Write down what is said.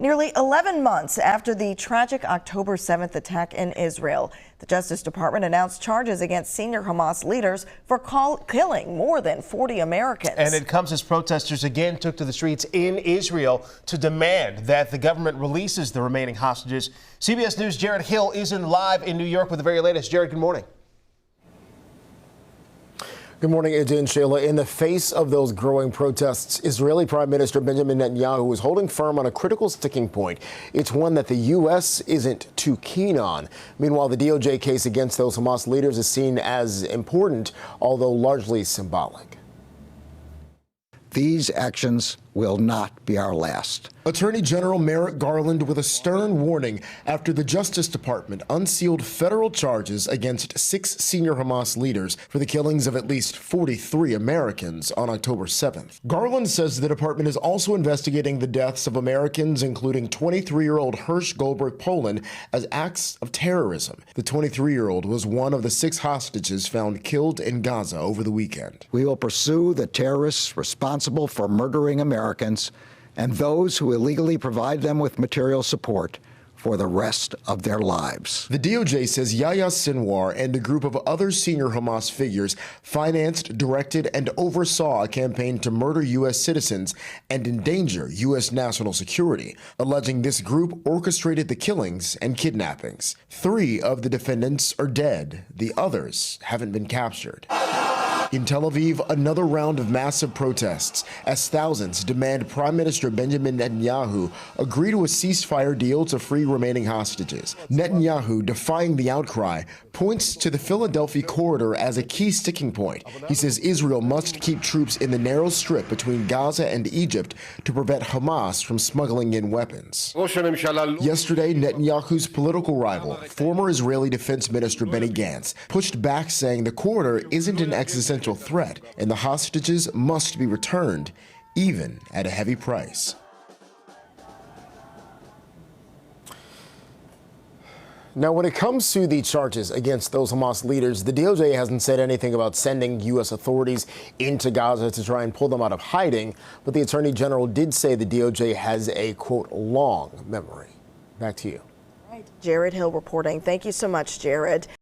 Nearly 11 months after the tragic October 7th attack in Israel, the Justice Department announced charges against senior Hamas leaders for killing more than 40 Americans. And it comes as protesters again took to the streets in Israel to demand that the government releases the remaining hostages. CBS News' Jared Hill is live in New York with the very latest. Jared, good morning. Good morning, AJ and Shayla. In the face of those growing protests, Israeli Prime Minister Benjamin Netanyahu is holding firm on a critical sticking point. It's one that the U.S. isn't too keen on. Meanwhile, the DOJ case against those Hamas leaders is seen as important, although largely symbolic. These actions will not be our last. Attorney General Merrick Garland with a stern warning after the Justice Department unsealed federal charges against 6 senior Hamas leaders for the killings of at least 43 Americans on October 7th. Garland says the department is also investigating the deaths of Americans, including 23-year-old Hirsch Goldberg Poland, as acts of terrorism. The 23-year-old was one of the 6 hostages found killed in Gaza over the weekend. We will pursue the terrorists responsible for murdering Americans and those who illegally provide them with material support for the rest of their lives. The DOJ says Yahya Sinwar and a group of other senior Hamas figures financed, directed, and oversaw a campaign to murder U.S. citizens and endanger U.S. national security, alleging this group orchestrated the killings and kidnappings. 3 of the defendants are dead. The others haven't been captured. In Tel Aviv, another round of massive protests as thousands demand Prime Minister Benjamin Netanyahu agree to a ceasefire deal to free remaining hostages. Netanyahu, defying the outcry, points to the Philadelphia corridor as a key sticking point. He says Israel must keep troops in the narrow strip between Gaza and Egypt to prevent Hamas from smuggling in weapons. Yesterday, Netanyahu's political rival, former Israeli Defense Minister Benny Gantz, pushed back, saying the corridor isn't an existential threat and the hostages must be returned, even at a heavy price. Now, when it comes to the charges against those Hamas leaders, the DOJ hasn't said anything about sending U.S. authorities into Gaza to try and pull them out of hiding, but the Attorney General did say the DOJ has a, quote, long memory. Back to you. Jared Hill reporting. Thank you so much, Jared.